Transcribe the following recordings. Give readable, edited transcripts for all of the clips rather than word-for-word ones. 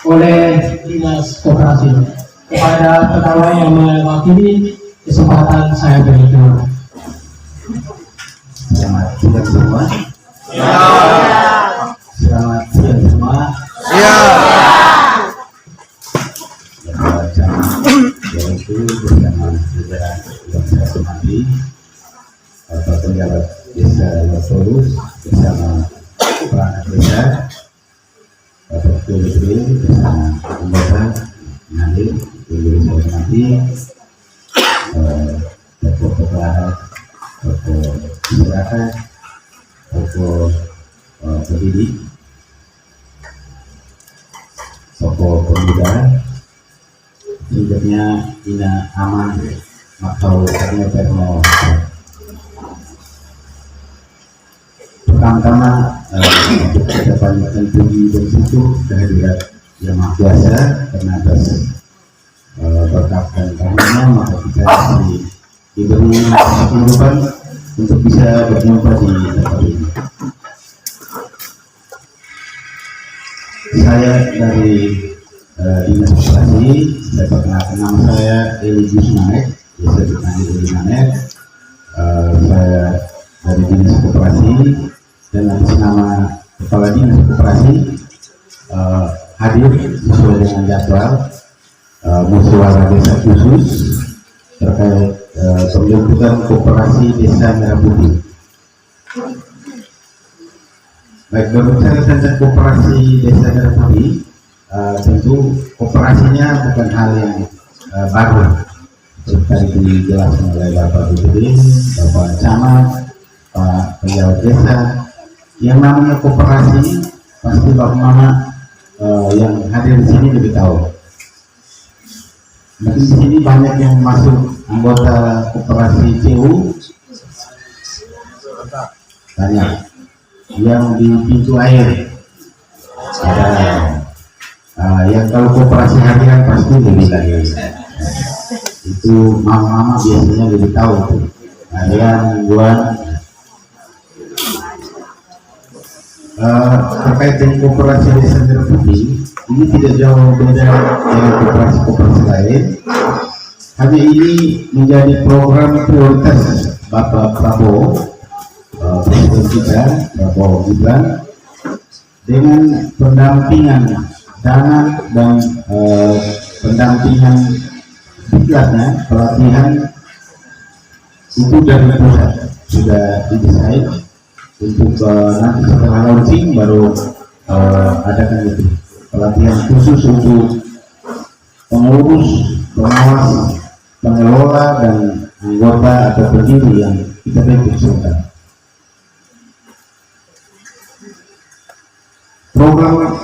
oleh Dinas Koperasi. Kepada pegawai yang mewakili, kesempatan saya berikan. Selamat siang semua. Ya. Selamat siang semua. Ya. Yaitu bersama jajaran yang saya hormati, Bapak Penjabat Desa Lotorus bersama perangkat desa, Bapak Ketua bersama anggota hadir, yang saya hormati, tokoh pemerintah, tokoh masyarakat, tokoh pendidik, tokoh pemuda, sebenarnya Ina Aman atau karena Perno. Pertama-tama untuk kita panjatkan puji dan syukur kehadirat Yang Maha Kuasa karena atas berkat dan karunia maka kita diberi kesempatan untuk bisa berjumpa di tempat ini. Saya dari Dinas Koperasi, saya perkenalkan nama saya Eli Gusmanek, biasa dipanggil Eli Manek. Saya dari Dinas Koperasi dan atas nama Kepala Dinas Koperasi hadir sesuai dengan jadwal musyawarah desa khusus terkait pembentukan Koperasi Desa Merah Putih. Baik, berbicara tentang Koperasi Desa Merah Putih, tentu koperasinya bukan hal yang baru seperti dijelaskan oleh Bapak Bupati, Bapak Camat, Pak Penjabat Desa. Yang namanya koperasi pasti Bapak Mama yang hadir di sini lebih tahu. Mungkin di sini banyak yang masuk anggota koperasi CU, banyak yang di pintu air ada. Yang kalau koperasi harian pasti lebih lagi. Itu mama-mama biasanya lebih tahu harian mingguan. Terkait dengan koperasi Desa Merah Putih, ini tidak jauh beda dengan koperasi-koperasi lain. Hanya ini menjadi program prioritas Bapak Prabowo, Presiden kita Prabowo Gibran, dengan pendampingan dana dan pendampingan diklatnya, pelatihan itu dari pusat sudah didesain untuk nanti setelah launching baru adakan itu pelatihan khusus untuk pengurus, pengawas, pengelola dan anggota atau pendiri yang kita bentuk sebentar. Program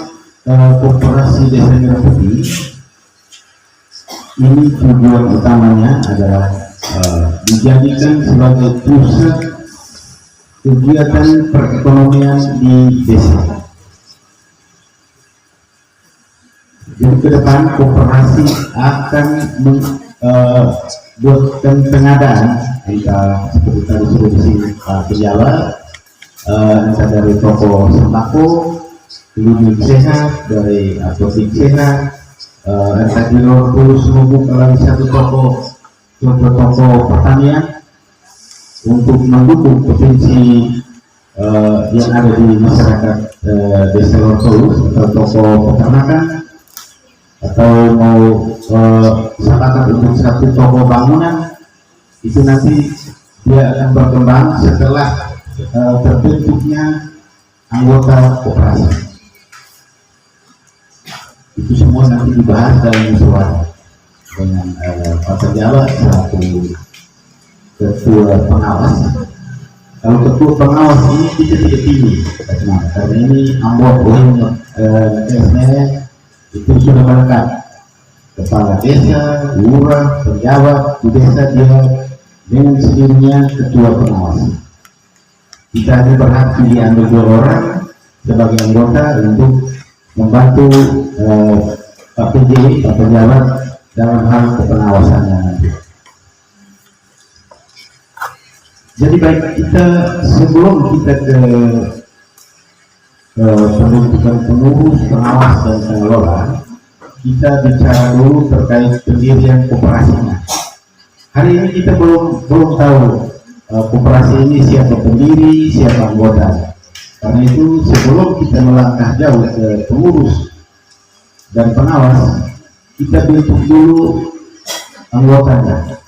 Koperasi Desa Merah Putih ini tujuan utamanya adalah dijadikan sebagai pusat kegiatan perekonomian di desa. Jadi ke depan koperasi akan membuatkan pengadaan, entah seperti tadi sudah disini Pak Penjabat, entah dari toko sembako, klinik sehat, dari apotek sehat, entah di luar pulau Selubung kalau satu toko pertanian untuk mendukung provinsi yang ada di masyarakat Desa Lotorus atau toko peternakan, atau mau sepakat untuk satu toko bangunan, itu nanti dia akan berkembang setelah terbentuknya anggota koperasi. Itu semua nanti dibahas dalam musyawarah dengan Pak Penjabat selaku ketua pengawas. Kalau ketua pengawas ini kita tidak pilih, karena ini anggota itu sudah lengkap. Kepala desa, lurah, penjabat di desa, dia dengan sendirinya ketua pengawas. Kita hanya berhak pilih ambil 2 orang sebagai anggota untuk membantu Pak PJ, Pak Penjabat dalam hal kepengawasannya nanti. Jadi baik kita sebelum kita ke pembentukan pengurus, pengawas dan pengelola, kita bicara dulu terkait pendirian koperasinya. Hari ini kita belum tahu koperasi ini siapa pendiri, siapa anggota. Karena itu sebelum kita melangkah jauh ke pengurus dan pengawas, kita bentuk dulu anggotanya.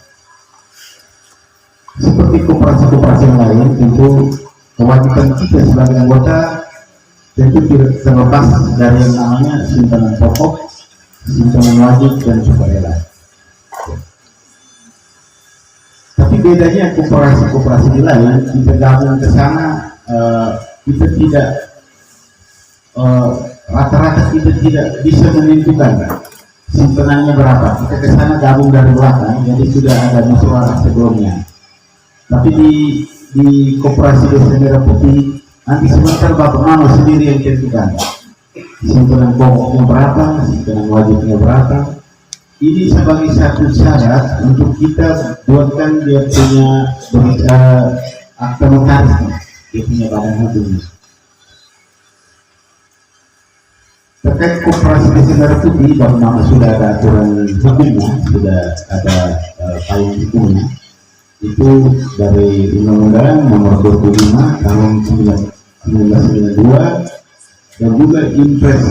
Seperti koperasi-koperasi yang lain, tentu kewajiban kita sebagai anggota tentu tidak terlepas dari yang namanya simpanan pokok, simpanan wajib, dan sukarela. Tapi bedanya koperasi-koperasi di lain, kita gabung ke sana, kita tidak rata-rata kita tidak bisa menentukan simpanannya berapa. Kita ke sana gabung dari belakang, jadi sudah ada musyawarah sebelumnya. Tapi di koperasi Desa Merah Putih nanti sebentar Bapak Mano sendiri yang tentukan simpanan pokoknya berapa, simpanan wajibnya berapa. Ini sebagai satu syarat untuk kita buatkan dia punya akta notaris, dia punya badan hukumnya. Terkait koperasi Desa Merah Putih, Bapak Mano sudah ada aturan hukumnya, sudah ada payung hukumnya. Itu dari Undang-Undang Nomor 25 Tahun 1992 dan juga impres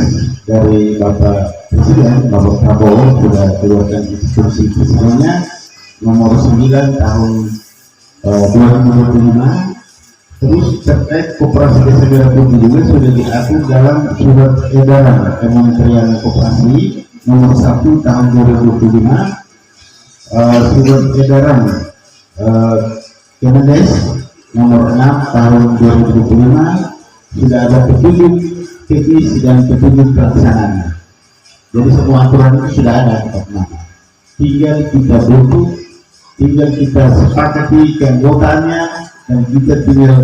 dari Bapak Presiden, Bapak Prabowo sudah keluarkan instruksi presidennya Nomor 9 Tahun 2025. Terus terkait koperasi Desa Merah Putih juga sudah diatur dalam surat edaran Kementerian Koperasi Nomor 1 Tahun 2025, surat edaran Kemendes Nomor 6 Tahun 2025 sudah ada petunjuk teknis dan petunjuk pelaksanaannya. Jadi semua aturan itu sudah ada, tinggal kita bentuk, tinggal kita sepakati keanggotaannya, dan kita tinggal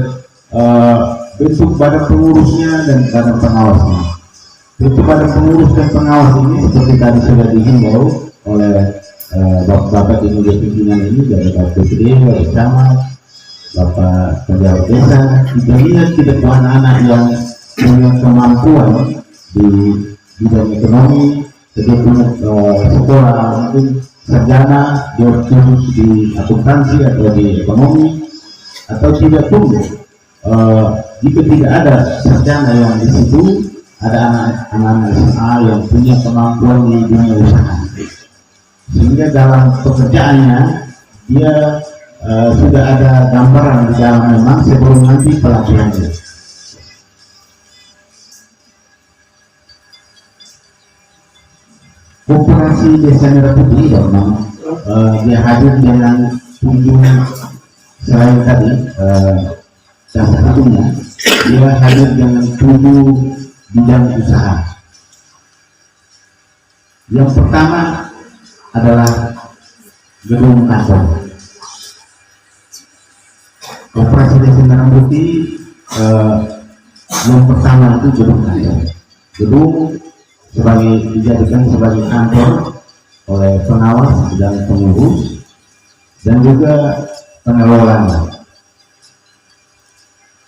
bentuk badan pengurusnya dan badan pengawasnya. Bentuk badan pengurus dan pengawas ini seperti tadi sudah dihimbau oleh Bapak di media pimpinan ini, dari Bapak Presiden, Bapak Camat, Bapak Pejabat Desa. Kita lihat kita punya anak yang punya kemampuan di bidang ekonomi, dia punya sekolah mungkin sarjana, dia khusus di akuntansi atau di ekonomi, atau tidak pun jika tidak ada sarjana yang di situ, ada anak-anak SMA yang punya kemampuan di dunia usaha. Sehingga dalam pekerjaannya dia sudah ada gambaran di dalam memang sebelum nanti pelatihannya. Koperasi Desa Merah Putih memang dia hadir dengan 7 selain tadi salah satunya dia hadir dengan 7 bidang usaha. Yang pertama adalah gedung kantor. Koperasi Desa Merah Putih yang pertama itu gedung kantor. Gedung dijadikan sebagai kantor oleh pengawas dan pengurus dan juga pengelola.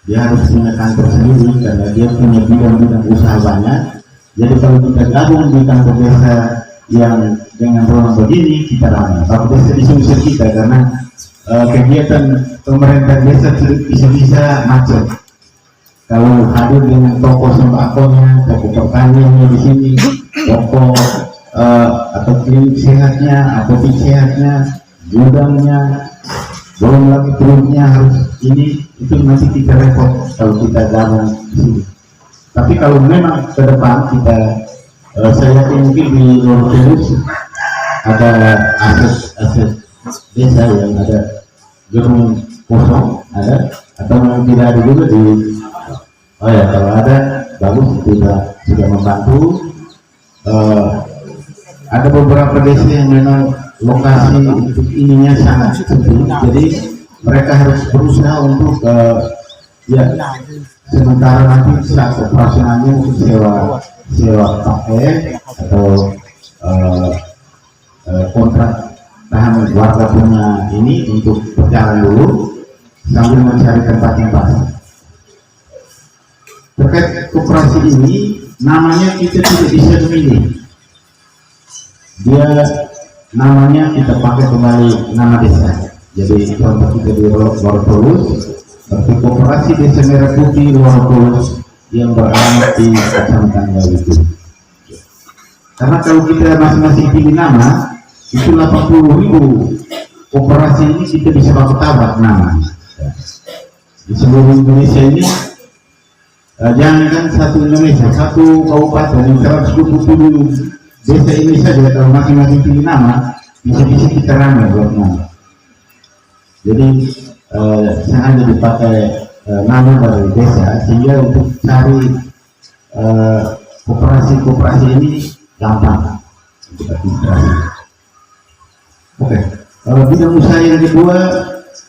Dia harus punya kantor sendiri karena dia punya bidang-bidang usaha banyak. Jadi kalau kita gabung di kantor desa yang dengan ruang begini, kita ramai. Bapak desa disungsir kita karena kegiatan pemerintah desa bisa macet. Kalau hadir dengan toko sembakonya, toko pertaniannya di sini, toko atau klinik sehatnya, apotek sehatnya, gudangnya, belum lagi perutnya harus ini, itu nanti kita repot kalau kita gabung di sini. Tapi kalau memang ke depan kita, saya yakin mungkin di luar terus ada aset desa yang ada gedung kosong, ada atau memang tidak ada juga di. Oh ya, kalau ada bagus, kita sudah membantu. Ada beberapa desa yang memang lokasi untuk ininya sangat penting, jadi mereka harus berusaha untuk ya sementara nanti saat operasionalnya untuk sewa pakai atau kontrak tahan warga punya ini untuk berjalan dulu sambil mencari tempat yang pas. Terkait koperasi ini, namanya kita tidak bisa memilih. dia namanya kita pakai kembali nama desa. Jadi contoh kita di Lorotolus, seperti Koperasi Desa Merah Putih Lorotolus yang beralamat di Kecamatan Gawitu. Karena kalau kita masing-masing pilih nama, itu 80.000 koperasi ini kita bisa baku tabrak nama. Di seluruh Indonesia ini, jangankan satu Indonesia, satu kabupaten yang 127 desa ini saja, kalau masing-masing pilih nama, bisa-bisa kita ramai buat nama. Jadi sengaja dipakai nama dari desa sehingga untuk cari koperasi-koperasi ini gampang untuk administrasi. Oke, bidang usaha yang kedua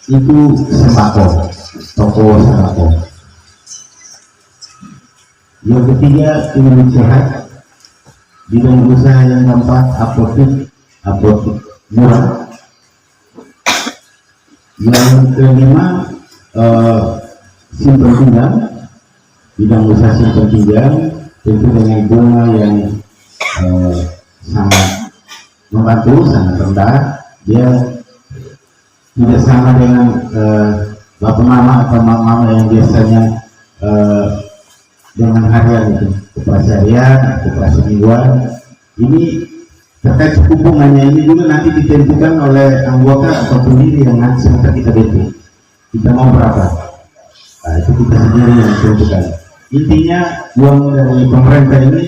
itu sembako, toko sembako. Yang ketiga klinik sehat, bidang usaha yang keempat apotek murah. Yang kelima simpan pinjam, bidang usaha simpan pinjam tentu dengan bunga yang sangat membantu, sangat rendah. Dia tidak sama dengan bapak mama atau mama yang biasanya dengan harian itu, koperasi harian, koperasi mingguan. Ini terkait hubungannya ini juga nanti ditentukan oleh anggota atau pendiri yang nanti sebentar kita bentuk. Kita mau berapa? Nah, itu kita sendiri yang tentukan. Intinya uang dari pemerintah ini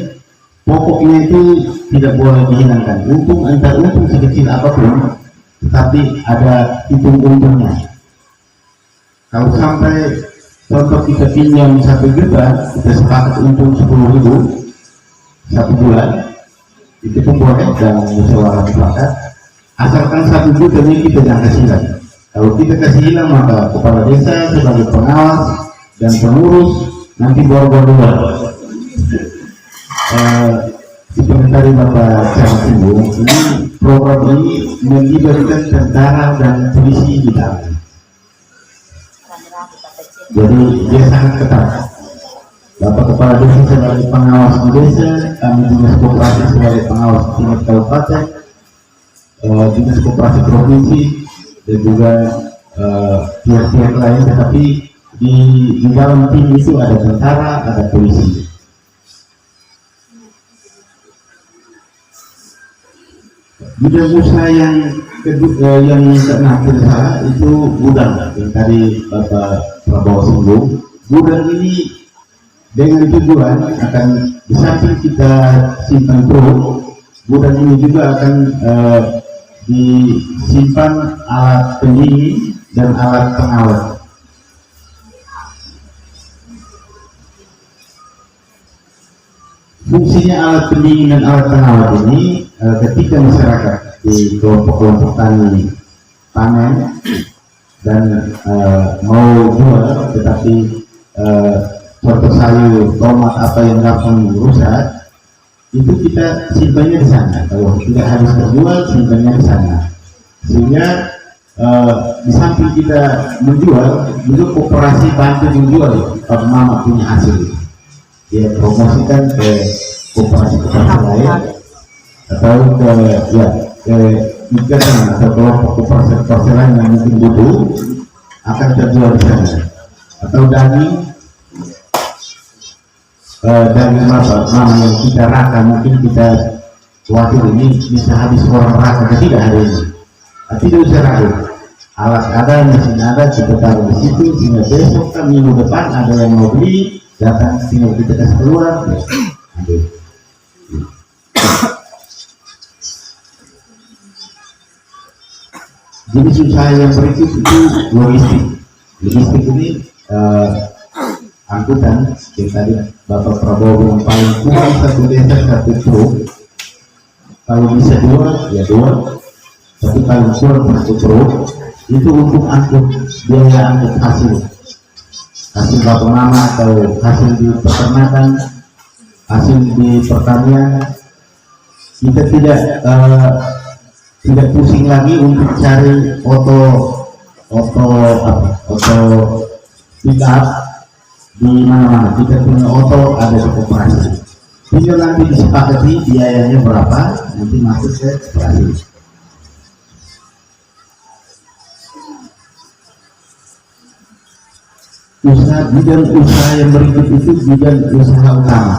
pokoknya itu tidak boleh dihilangkan. Untung entah untung sekecil apapun, tetapi ada hitung untungnya. Kalau sampai contoh kita pinjam 1 juta, kita sepakat untung 10.000 1 bulan, itu pun boleh dalam musyawarah mufakat. Asalkan 1 juta ini kita jangan kasih hilang. Kalau kita kasih hilang, maka kepala desa sebagai pengawas dan pengurus nanti bor-bor. Seperti tadi Bapak Camat singgung, ini program ini melibatkan tentara dan polisi di dalam. Jadi dia sangat ketat. Bapak Kepala Desa sebagai pengawas di desa, kami dinas koperasi sebagai pengawas tingkat kabupaten, dinas koperasi provinsi, dan juga pihak-pihak lain. Tetapi di dalam tim itu ada tentara, ada polisi. Bidang usaha yang kedua yang pernah kita itu gudang yang tadi Bapak Prabowo singgung. Gudang ini dengan tujuan akan di samping kita simpan truk, gudang ini juga akan disimpan alat pendingin dan alat pengawet. Fungsinya alat pendingin dan alat pengawet ini ketika masyarakat di kelompok-kelompok tani panen dan mau jual, tetapi contoh sayur, tomat apa yang gampang rusak, itu kita simpannya di sana. Kalau tidak harus terjual, simpannya di sana. Sehingga di samping kita menjual, juga koperasi bantu menjual kalau mama punya hasil. Dia promosikan ke koperasi-koperasi lain atau ke ikatan atau kelompok koperasi lain yang mungkin butuh, akan terjual di sana. Atau daging mama yang kita raka, mungkin kita khawatir ini bisa habis orang raka, tidak hari ini. Tapi tidak usah ragu, alat ada, mesin ada, kita taruh di situ sehingga besok kan minggu depan ada yang mau beli, datang tinggal kita kasih keluar. Jenis usaha yang berikut itu logistik. Logistik ini angkutan, yang tadi Bapak Prabowo yang paling kurang 1 desa 1 truk. Kalau bisa 2, ya 2. Tapi paling kurang 1 truk itu untuk angkut biaya angkut hasil bapak mama atau hasil di peternakan, hasil di pertanian. Kita tidak pusing lagi untuk cari auto pick up di mana-mana. Kita punya auto ada di koperasi. tinggal nanti disepakati biayanya berapa, nanti masuk ke koperasi. Bidang usaha yang berikut itu bidang usaha utama.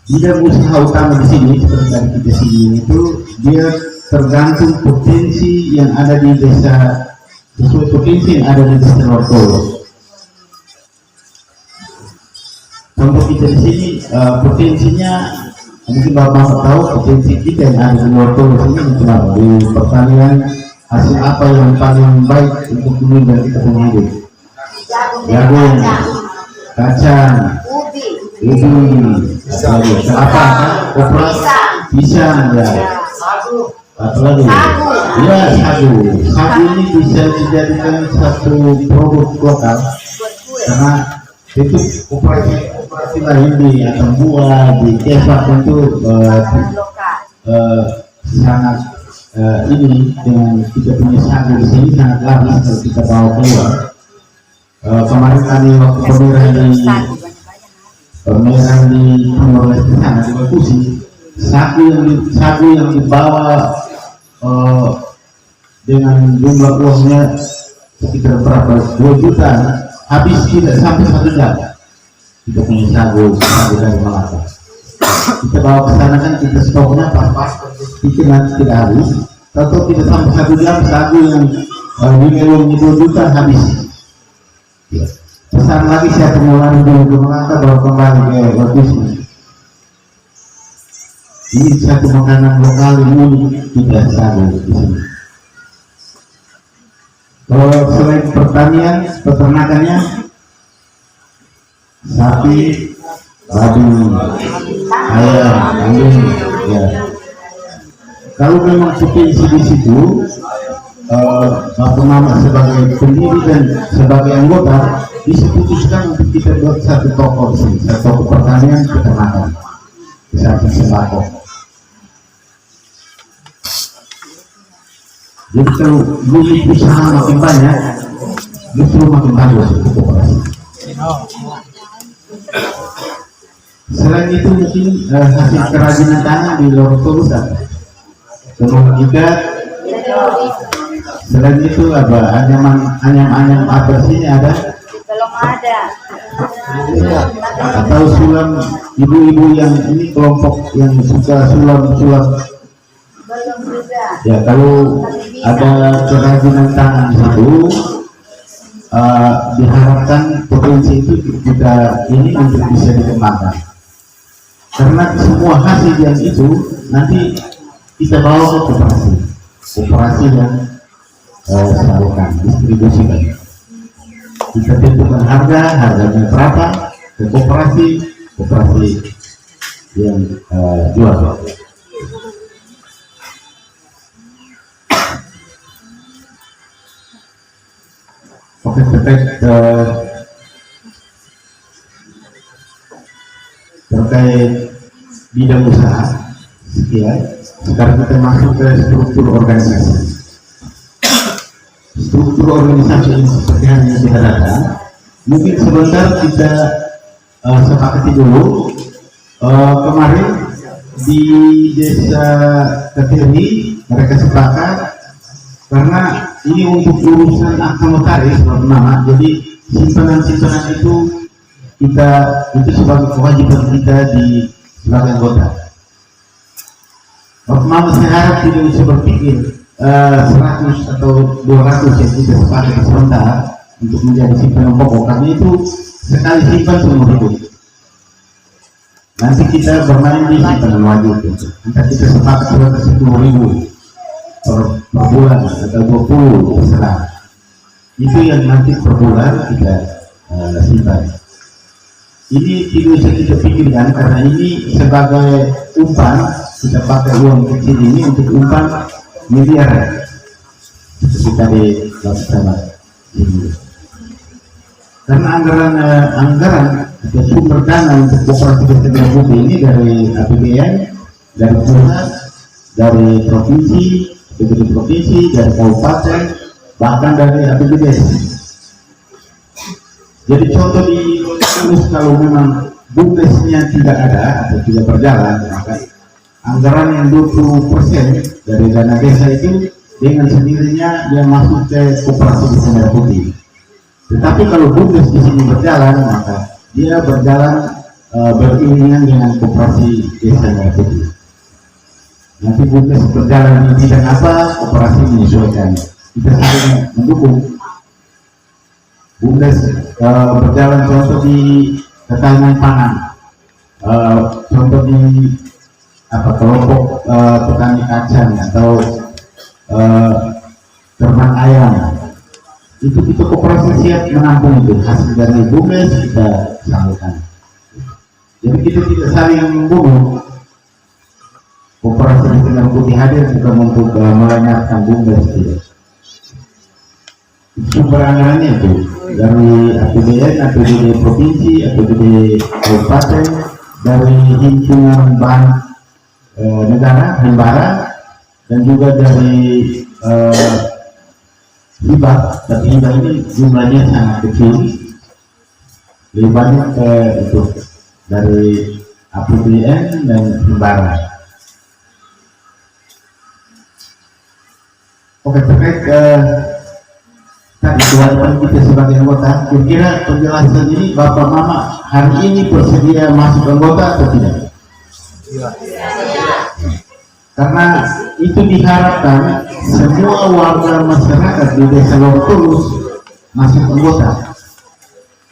Bidang usaha utama di sini seperti dari kita sini itu dia tergantung potensi yang ada di desa, sesuai potensi yang ada di desa Lortolo. Contoh kita di sini potensinya mungkin bapak tahu potensi kita yang ada di Lortolo sini itu apa? Di pertanian hasil apa yang paling baik untuk menunjang kita punya hidup? Jagung, kacang, ubi, apa? Kopra, pisang, ya. Apa lagi? Ya, sagu. Sagu ini bisa dijadikan satu produk lokal karena itu koperasi lain di Atambua, di Kepak itu sangat ini dengan kita punya sagu di sini sangat laris kalau kita bawa keluar. Kemarin kami waktu pameran di Timor Leste sana di Bakusi, sagu yang dibawa dengan jumlah uangnya sekitar berapa 2 juta, habis tidak sampai 1 jam. Kita punya sagu dari Malaka. Kita bawa ke sana kan kita stoknya pas-pas, kita nanti tidak habis. Atau tidak sampai 1 jam sagu yang di 2 juta habis. Pesan lagi saya pengeluaran dulu ke Malaka baru kembali ke Bakusi. Ini satu makanan lokal yang unik tidak sagu di sini. Kalau selain pertanian, peternakannya sapi, babi, ayam, kambing, ya. Kalau memang potensi di situ, Bapak Mama sebagai pendiri dan sebagai anggota bisa putuskan untuk kita buat satu toko di sini, satu toko pertanian peternakan, di samping sembako. Jadi kalau unit usaha makin banyak, justru makin bagus untuk koperasi. Selain itu mungkin hasil kerajinan tangan di Lortolo tenun ikat. Selain itu apa anyam apa sini ada? Belum ada. Atau sulam ibu-ibu yang ini kelompok yang suka sulam. Belum juga. Ya kalau ada kerajinan tangan di situ, diharapkan potensi itu kita ini untuk bisa dikembangkan. Karena semua hasil yang itu nanti kita bawa ke koperasi yang salurkan, distribusikan. Kita tentukan harganya berapa ke koperasi yang jual. Oke, terkait bidang usaha sekian. Sekarang kita masuk ke struktur organisasi. Struktur organisasi ini seperti yang kita datang. Mungkin sebentar kita sepakati dulu. Kemarin di desa Ketiri mereka sepakat karena ini untuk urusan akta notaris nama, jadi simpanan itu itu sebagai kewajiban kita di sebagai anggota. Mama saya harap tidak bisa berpikir 100 atau 200 yang kita sepakai sebentar untuk menjadi simpanan pokok, karena itu sekali simpan seumur hidup. Nanti kita bermain di simpanan wajib, nanti kita sepakat 110.000 per bulan atau 20 terserah. Itu yang nanti per bulan kita simpan. Ini tidak bisa kita pikirkan karena ini sebagai umpan, kita pakai uang kecil ini untuk umpan miliar seperti tadi bersama ini. Karena anggaran atau sumber dana untuk koperasi kesehatan putih ini dari APBN, dari pusat, dari provinsi, dari kabupaten, bahkan dari APBD. Jadi contoh di Tulus kalau memang BUMDesnya tidak ada atau tidak berjalan, maka anggaran yang 20% dari dana desa itu dengan sendirinya dia masuk ke koperasi desa merah putih. Tetapi kalau BUMDes di sini berjalan, maka dia berjalan beriringan dengan koperasi desa merah putih. Nanti BUMDes berjalan di bidang apa, koperasi menyesuaikan. Kita saling mendukung. BUMDes berjalan contoh di ketahanan pangan, contoh di kelompok petani kacang atau ternak ayam, itu koperasi siap menampung itu hasil dari BUMDes kita salurkan. Jadi kita tidak saling membunuh. Koperasi desa merah putih hadir bukan untuk melenyapkan BUMDes, tidak. Sumber anggarannya itu dari APBN, APBD provinsi, APBD kabupaten, dari himpunan bank negara, himbara, dan juga dari hibah. Tapi hibah ini jumlahnya sangat kecil, lebih banyak itu dari APBN dan himbara. Oke, terkait tadi kewajiban kita sebagai anggota, kira-kira penjelasan ini Bapak Mama hari ini bersedia masuk anggota atau tidak? Karena itu diharapkan semua warga masyarakat di desa Lortulus masuk anggota.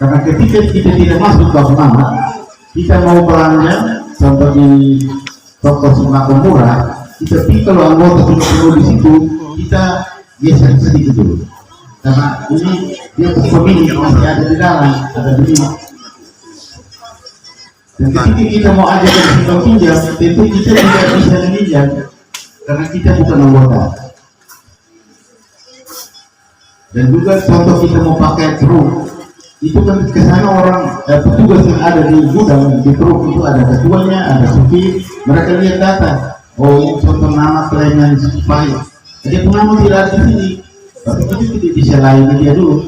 Karena ketika kita tidak masuk Bapak Mama, kita mau belanja contoh di toko sembako murah, kita pikir kalau anggota tidak perlu di situ, kita geser sedikit dulu. Karena ini dia pemilik masih ada di dalam, ada di sini. Dan ketika kita mau ajak ke pinjam, tentu kita tidak bisa meminjam karena kita bukan anggota. Dan juga contoh kita mau pakai truk, itu kan kesana orang petugas yang ada di gudang di truk itu ada ketuanya, ada supir, mereka lihat data. Oh ini contoh nama kelainan supaya, jadi pengamu tidak ada di sini. Tapi itu tidak bisa lain dia dulu,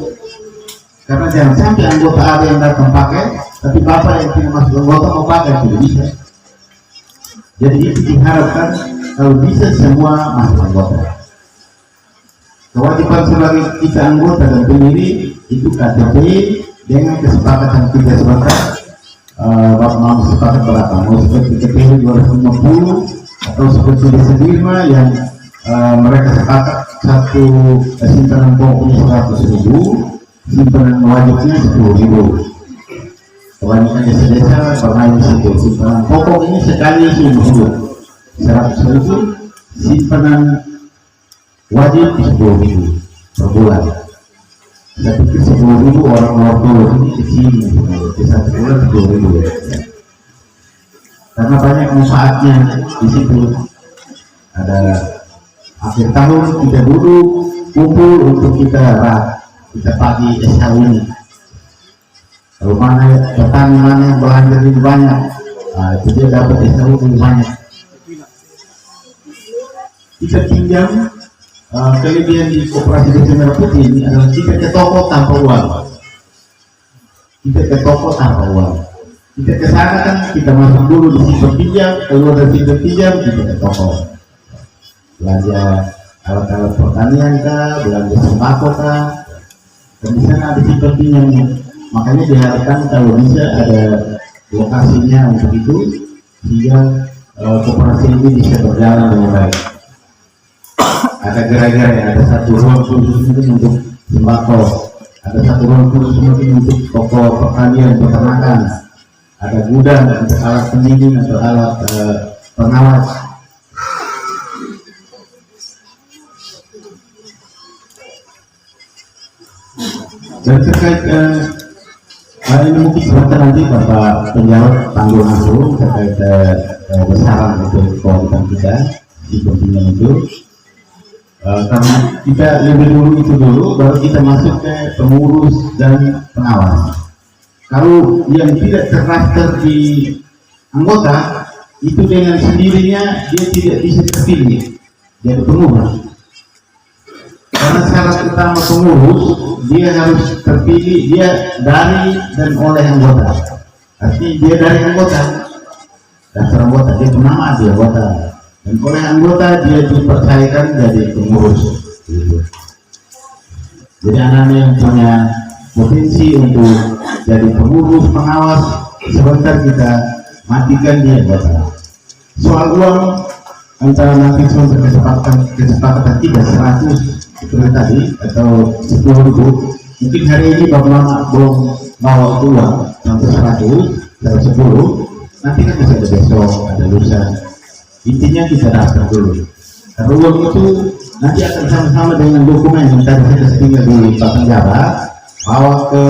karena jangan sampai anggota ada yang datang pakai, tapi bapak yang tidak masuk anggota mau pakai, tidak bisa. Jadi itu diharapkan kalau bisa semua masuk anggota. Kewajiban sebagai kita anggota dan pendiri itu KTP dengan kesepakatan kita sepakat. Bapak mau sepakat berapa? Mau seperti KTP 250 atau seperti desa Dirma yang mereka sepakat satu simpanan pokoknya 100.000, simpanan wajibnya 10.000. Kebanyakan desa-desa bermain di situ. Simpanan pokok ini sekali isi 100.000, simpanan wajib 10.000 per bulan. Saya pikir 10.000 orang luar dulu ini kecil, bisa sebulan 10.000. Karena banyak manfaatnya di situ. Ada akhir tahun kita duduk kumpul untuk kita pagi SH ini. Kalau mana petani mana yang belanja lebih banyak, itu dia dapat SH lebih banyak. Kita pinjam. Kelebihan di koperasi desa merah putih ini adalah kita ke toko tanpa uang. Kita ke toko tanpa uang. Kita ke sana kan kita masuk dulu di situ pinjam, keluar dari situ pinjam, kita ke toko. Belanja alat-alat pertanian kah, belanja sembako kah, dan di sana ada situ pinjamnya. Makanya diharapkan kalau bisa ada lokasinya untuk itu, sehingga koperasi ini bisa berjalan dengan baik. Ada gerai-gerai, ada satu ruang khusus untuk sembako, ada satu ruang khusus untuk toko pertanian, peternakan, ada gudang untuk alat pendingin atau alat pengawas. Dan terkait ini mungkin sebentar nanti Bapak penjawab tanggung langsung terkait besaran untuk kewajiban kita di pentingan itu. Karena kita lebih dulu itu dulu, baru kita masuk ke pengurus dan pengawas. Kalau yang tidak terdaftar di anggota, itu dengan sendirinya dia tidak bisa terpilih jadi pengurus. Karena syarat utama pengurus, dia harus terpilih dia dari dan oleh anggota. Artinya dia dari anggota, daftar anggota, dia penama dia anggota, dan oleh anggota dia dipercayakan jadi pengurus. Gitu. Jadi anak-anak yang punya potensi untuk jadi pengurus, pengawas, sebentar kita matikan dia anggota. Soal uang, antara nanti cuma kesepakatan tidak 100 seperti tadi atau 10.000. Mungkin hari ini Bapak Mama belum bawa uang sampai 100 atau 10, nanti kan bisa ada besok, ada lusa. Intinya kita daftar dulu. Karena uang itu nanti akan sama-sama dengan dokumen yang tadi kita tinggal di Bapak Jabat, bawa ke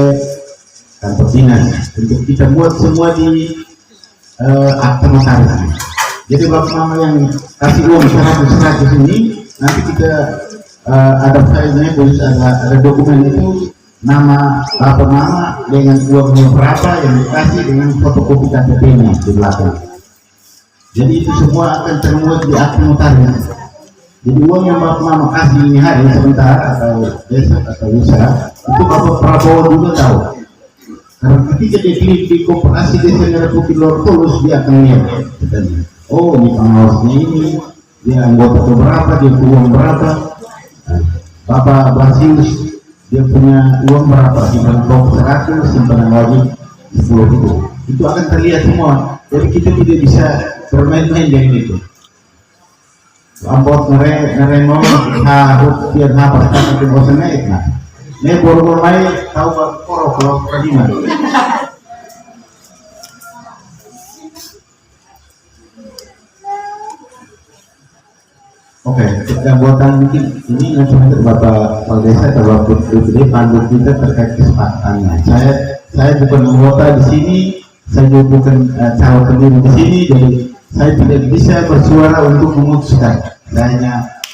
kantor dinas untuk kita buat semua di akta notaris. Jadi Bapak Mama yang kasih uang 100 ini, nanti kita ada filenya, terus ada dokumen itu nama Bapak Mama dengan uangnya berapa yang dikasih dengan fotokopi KTP-nya di belakang. Jadi itu semua akan termuat di akta notaris. Jadi uang yang Bapak Mama kasih ini hari sebentar atau besok atau lusa, itu Bapak Prabowo juga tahu. Karena ketika dia pilih di Koperasi Desa Merah Putih Lor Tulus, dia akan lihat. Oh, ini pengawasnya ini, dia anggota berapa, dia uang berapa. Nah, Bapak Basius, dia punya uang berapa, simpanan pokok 100, simpanan wajib 10.000. Itu akan terlihat semua. Jadi kita tidak bisa bermain-main dengan itu. Ampot ngeremo harus tiap apa kita bosan naik nah. Ini baru mulai tahu korok kalau gimana. Oke, kita buatan mungkin ini nanti untuk Bapak Kepala Desa atau Bapak Putri pandu kita terkait kesepakatannya. Saya bukan anggota di sini, saya juga bukan calon pendiri di sini, jadi saya tidak bisa bersuara untuk memutuskan. Saya hanya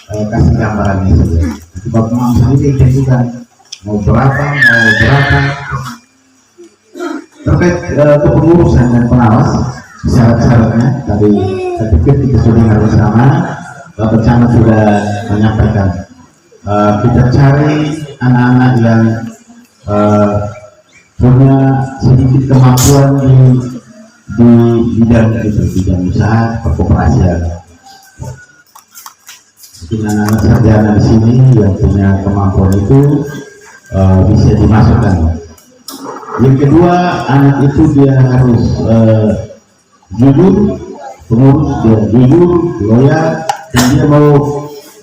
kasih gambarannya saja. Nanti Bapak Mama sendiri tentukan mau berapa terkait kepengurusan dan pengawas syarat-syaratnya. Tadi saya pikir kita sudah dengar bersama. Bapak Camat sudah menyampaikan kita cari anak-anak yang punya sedikit kemampuan di bidang usaha perkoperasian. Mungkin anak-anak sarjana di sini yang punya kemampuan itu bisa dimasukkan. Yang kedua, anak itu dia harus jujur, pengurus dia jujur, loyal, dan dia mau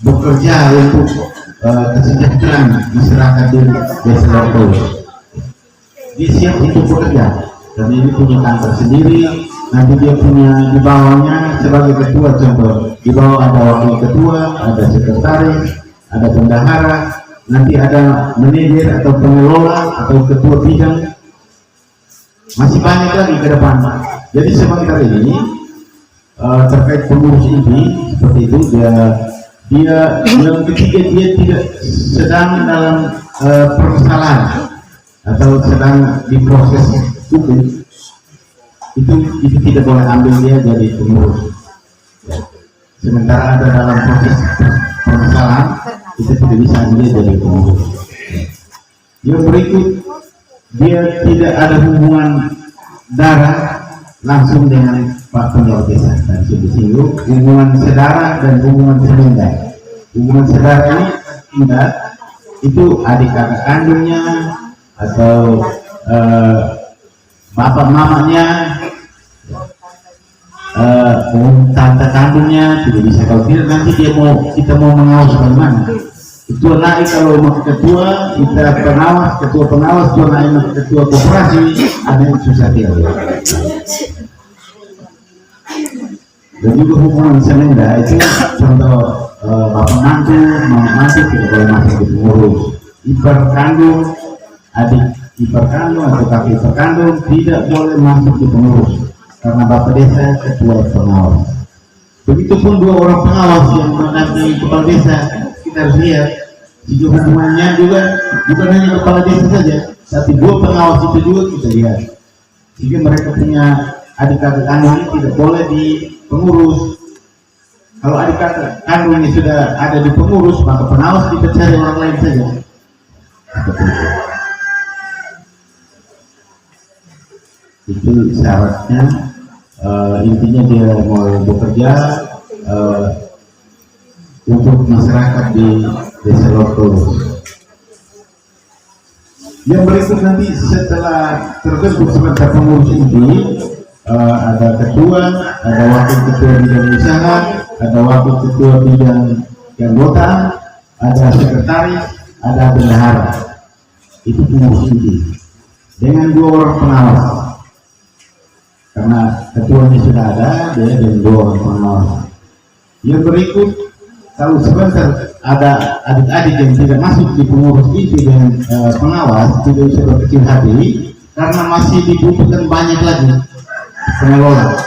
bekerja untuk kesejahteraan masyarakat di Desa Lor Tulus. Dia siap untuk bekerja, dan ini punya kantor sendiri. Nanti dia punya di bawahnya sebagai ketua, contoh di bawah ada wakil ketua, ada sekretaris, ada bendahara, nanti ada manajer atau pengelola atau ketua bidang, masih banyak lagi ke depan. Jadi sementara ini terkait pengurus ini seperti itu, dia yang ketiga dia tidak sedang dalam permasalahan atau sedang diproses hukum, itu tidak boleh ambil dia jadi pengurus. Sementara ada dalam proses permasalahan, itu tidak bisa ambil dia jadi pengurus. Yang berikut, dia tidak ada hubungan darah langsung dengan Pak Kepala Desa, dan disinggung hubungan saudara dan hubungan selendang. Hubungan saudara ini tidak itu adik kakak kandungnya atau bapak mamanya, tante kandungnya, tidak bisa. Kalau tidak nanti kita mau mengawas bagaimana. Ketua naik kalau mau ketua, kita pengawas, ketua pengawas, ketua naik ketua koperasi, ada yang susah dia. Dan juga hubungan selenda itu contoh bapak mantu, mama mantu tidak boleh masuk di pengurus. Ipar kandung, adik ipar kandung atau kakak ipar kandung tidak boleh masuk di pengurus karena bapak desa ketua pengawas. Begitupun dua orang pengawas yang mendampingi kepala desa, kita harus lihat juga hubungannya juga bukan hanya kepala desa saja, tapi dua pengawas itu juga kita lihat. Jika mereka punya adik kakak kandung tidak boleh di pengurus. Kalau adik kakak kandungnya sudah ada di pengurus, maka pengawas kita cari orang lain saja. Itu syaratnya intinya dia mau bekerja untuk masyarakat di Desa Lortolo. Yang berikut nanti setelah terbentuk sebagai pengurus inti, ada ketua, ada wakil ketua bidang usaha, ada wakil ketua bidang anggota, ada sekretaris, ada bendahara. Itu pengurus inti dengan 2 orang pengawas. Karena ketuanya sudah ada, dia dan 2 orang pengawas. Yang berikut, kalau sebentar ada adik-adik yang tidak masuk di pengurus inti dan pengawas, tidak usah berkecil hati, karena masih dibutuhkan banyak lagi pengelola.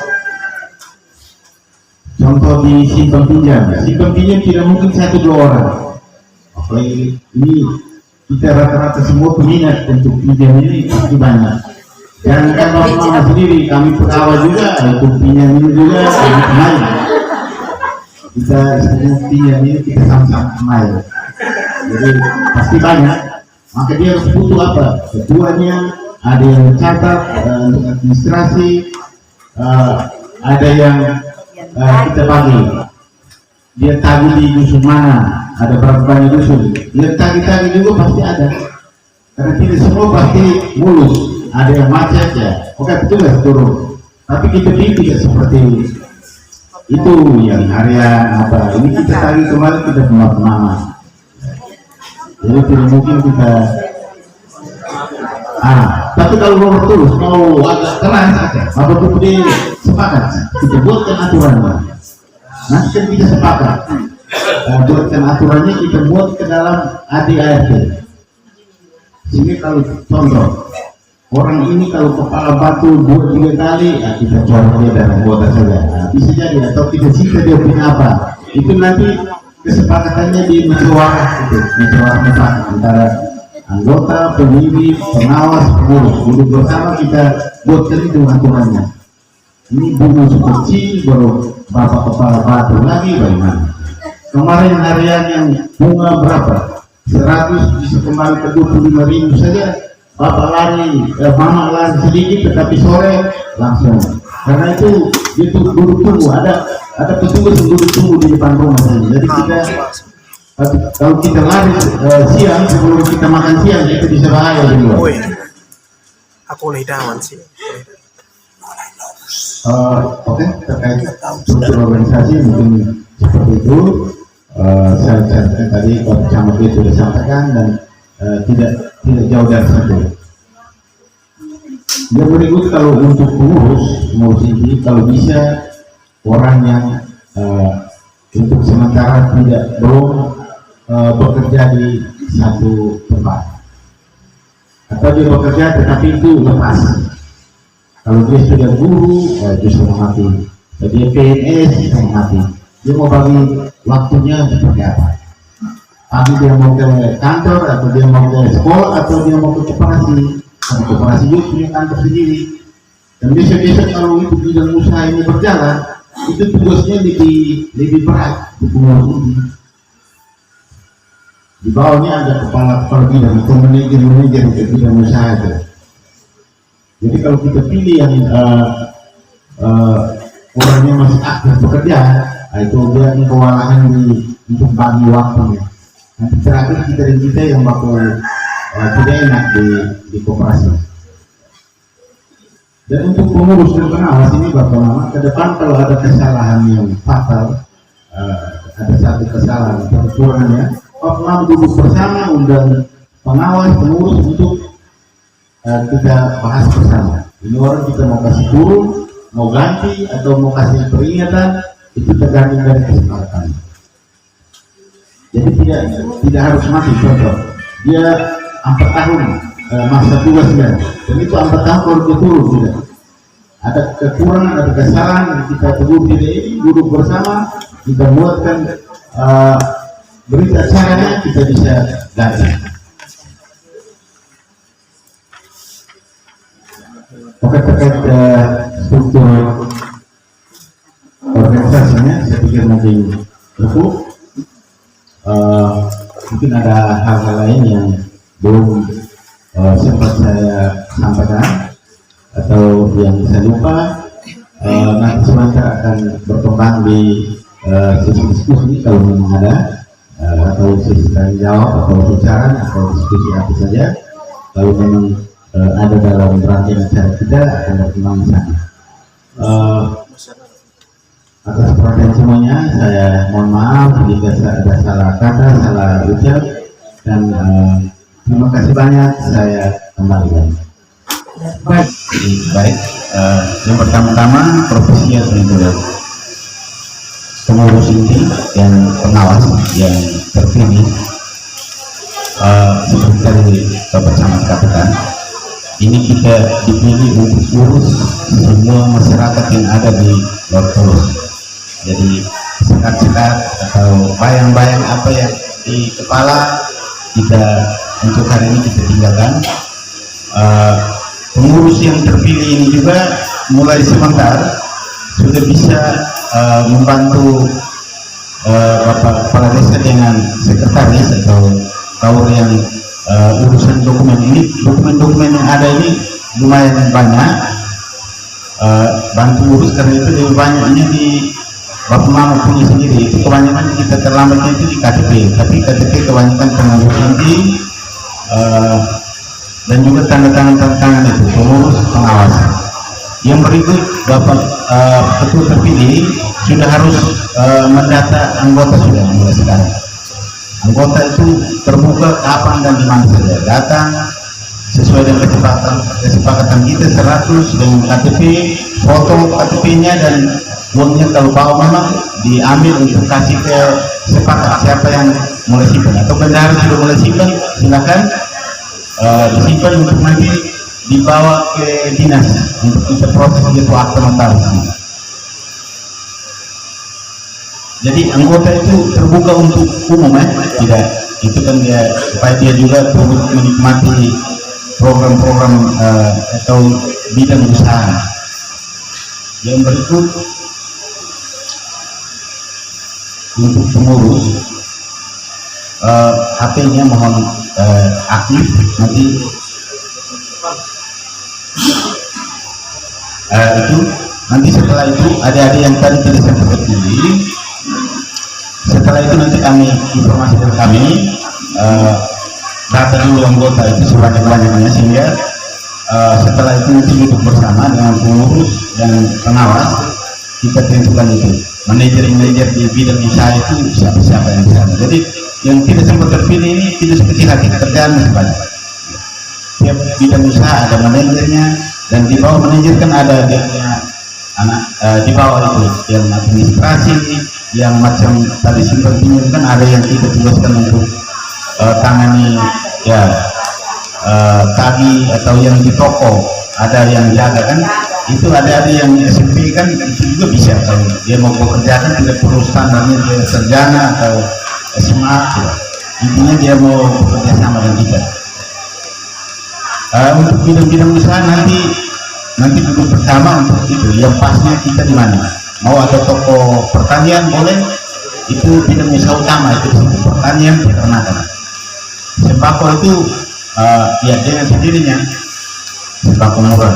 Contoh di simpan pinjam tidak mungkin 1-2 orang. Apalagi ini kita rata-rata semua peminat untuk pinjam ini pasti banyak. Dan kan bapak sendiri, kami pegawai juga, itu pinjam ini juga, itu main. Kita semua pinjam ini kita sama-sama main. Jadi pasti banyak. Maka dia harus butuh apa? Ketuanya, ada yang catat untuk administrasi, ada yang kita bagi. Dia tagih di dusun mana, ada berapa banyak dusun. Dia tagih-tagih juga pasti ada. Karena tidak semua pasti mulus. Ada yang macet ya. Oke, petugas turun. Tapi kita tidak seperti itu yang harian apa. Ini kita tagih kemarin kita kemana-mana. Jadi tidak mungkin kita. Tapi kalau mau terus mau agak keras saja, apa tuh dia sepakat kita buatkan aturannya. Nanti kan kita sepakat buatkan aturannya, kita buat ke dalam ADART. Sini kalau contoh orang ini kalau kepala batu 2-3 kali, kita coret dia dan anggota saja. Bisa jadi atau kita cita dia punya apa. Itu nanti kesepakatannya di musyawarah itu, musyawarah mufakat antara anggota, pemilih, pengawas, pengurus. Duduk bersama kita buatkan itu aturannya. Ini bunga kecil baru bapak kepala batu lagi bagaimana? Kemarin harian yang bunga berapa? 100 bisa kembali ke 25.000 saja. Bapak lari, mama lari sedikit, tetapi sore langsung. Karena itu duduk tunggu, ada petugas yang duduk tunggu di depan rumah saja. Jadi kita kalau kita lari siang sebelum kita makan siang itu bisa bahaya juga. Aku ledawan sih. Oke, terkait struktur organisasi mungkin seperti itu. Saya catatkan tadi Pak Camat itu sudah sampaikan dan tidak jauh dari situ. Yang berikut kalau untuk pengurus inti, kalau bisa orang yang untuk sementara belum bekerja di satu tempat, atau dia bekerja tetapi itu lepas. Kalau dia sudah guru, justru mati. Kalau dia PNS, mati. Dia mau bagi waktunya seperti apa? Pagi dia mau ke kantor, atau dia mau ke sekolah, atau dia mau ke koperasi. Karena koperasi juga punya kantor sendiri. Dan biasa-biasa kalau itu bidang usaha ini berjalan, itu tugasnya lebih berat untuk pengurus. Di bawahnya ada kepala bidang atau manajer untuk bidang usaha itu. Jadi kalau kita pilih yang orangnya masih aktif bekerja, itu dia kewalahan untuk bagi waktunya. Nanti terakhir kita yang bakal tidak enak di koperasi. Dan untuk pengurus dan pengawas ini Bapak Mama, ke depan kalau ada kesalahan yang fatal, ada satu kesalahan atau kekurangannya, Bapak Mama duduk bersama, undang pengawas, pengurus untuk kita bahas bersama. Ini orang kita mau kasih turun, mau ganti atau mau kasih peringatan, itu tergantung dari kesepakatan. Jadi tidak harus mati. Contoh, dia 4 tahun masa tugasnya, dan itu 4 tahun kalau dia turun tidak. Ada kekurangan, ada kesalahan, kita tegur ini, duduk bersama, kita buatkan berita caranya, kita bisa ganti. Oke, terkait struktur organisasinya, saya pikir mungkin cukup. Mungkin ada hal-hal lain yang belum sempat saya sampaikan. atau yang saya lupa, nanti sebentar akan berkembang di sesi diskusi kalau memang ada, atau sesi tanya jawab atau bicara atau diskusi apa saja. Kalau memang ada dalam rangkaian acara kita akan berkembang di sana. Atas perhatian semuanya, saya mohon maaf jika ada salah kata, salah ucap, dan terima kasih banyak. Saya kembalikan. Baik, yang pertama-tama profesi yang pengurus inti dan pengawas yang terpilih, seperti tadi Bapak Camat katakan, ini kita dipilih untuk urus semua masyarakat yang ada di Luar Tulus. Jadi sekat-sekat atau bayang-bayang apa yang di kepala kita untuk hari ini kita tinggalkan. Pengurus yang terpilih ini juga mulai sebentar sudah bisa membantu Bapak Kepala Desa dengan sekretaris atau kaur yang urusan dokumen ini. Dokumen-dokumen yang ada ini lumayan banyak, bantu urus karena itu lebih banyaknya di Bapak Mama punya sendiri. Itu kebanyakan kita terlambatnya itu di KTP, tapi KTP kebanyakan pengurus inti dan juga tanda tangan itu pengurus pengawas. Yang berikut Bapak Ketua terpilih sudah harus mendata anggota sudah mulai sekarang. Anggota itu terbuka kapan dan di mana saja, datang sesuai dengan kesepakatan kita 100 dengan KTP, foto KTP-nya dan uangnya kalau bawa memang diambil untuk kasih ke sepakat siapa yang mulai simpan atau bendahara sudah mulai simpan, silakan disimpan untuk nanti dibawa ke dinas untuk kita proses itu akta notaris. Jadi anggota itu terbuka untuk umum, tidak itu kan dia supaya dia juga turut menikmati program-program atau bidang usaha. Yang berikut untuk pengurus, HP-nya mohon aktif nanti. Itu nanti setelah itu ada yang tadi tidak sempat terpilih. Setelah itu nanti kami informasikan data dulu anggota itu sebanyak-banyaknya sehingga setelah itu nanti duduk bersama dengan pengurus dan pengawas kita tentukan itu manajer di bidang usaha itu siapa-siapa yang di sana. Jadi yang tidak sempat terpilih ini tidak sekecil hati, kerjaan masih banyak. Tiap bidang usaha ada manajernya dan di bawah manajer kan ada dia punya anak di bawah itu yang administrasi, yang macam tadi simpan pinjam kan ada yang kita tugaskan untuk tangani ya tagi atau yang di toko ada yang jaga kan, itu ada yang SMP kan itu juga bisa kalau dia mau bekerja kan tidak perlu standarnya dia sarjana atau SMA ya. Intinya dia mau bekerja sama dengan kita. Untuk bidang-bidang usaha nanti duduk bersama untuk itu yang pasnya kita di mana. Mau ada toko pertanian boleh, itu bidang usaha utama itu pertanian peternakan. Sembako itu ya dengan sendirinya sembako murah,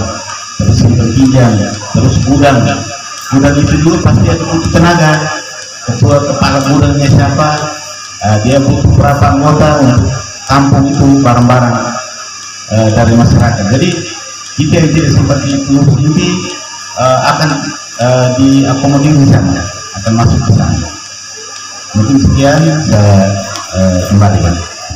terus simpan pinjam, terus gudang itu juga pasti ada butuh tenaga. Ketua kepala gudangnya siapa, dia butuh berapa anggota untuk tampung itu barang-barang dari masyarakat. Jadi kita yang tidak seperti pengurus inti akan diakomodir di sana, akan masuk ke sana. Mungkin sekian saya kembalikan.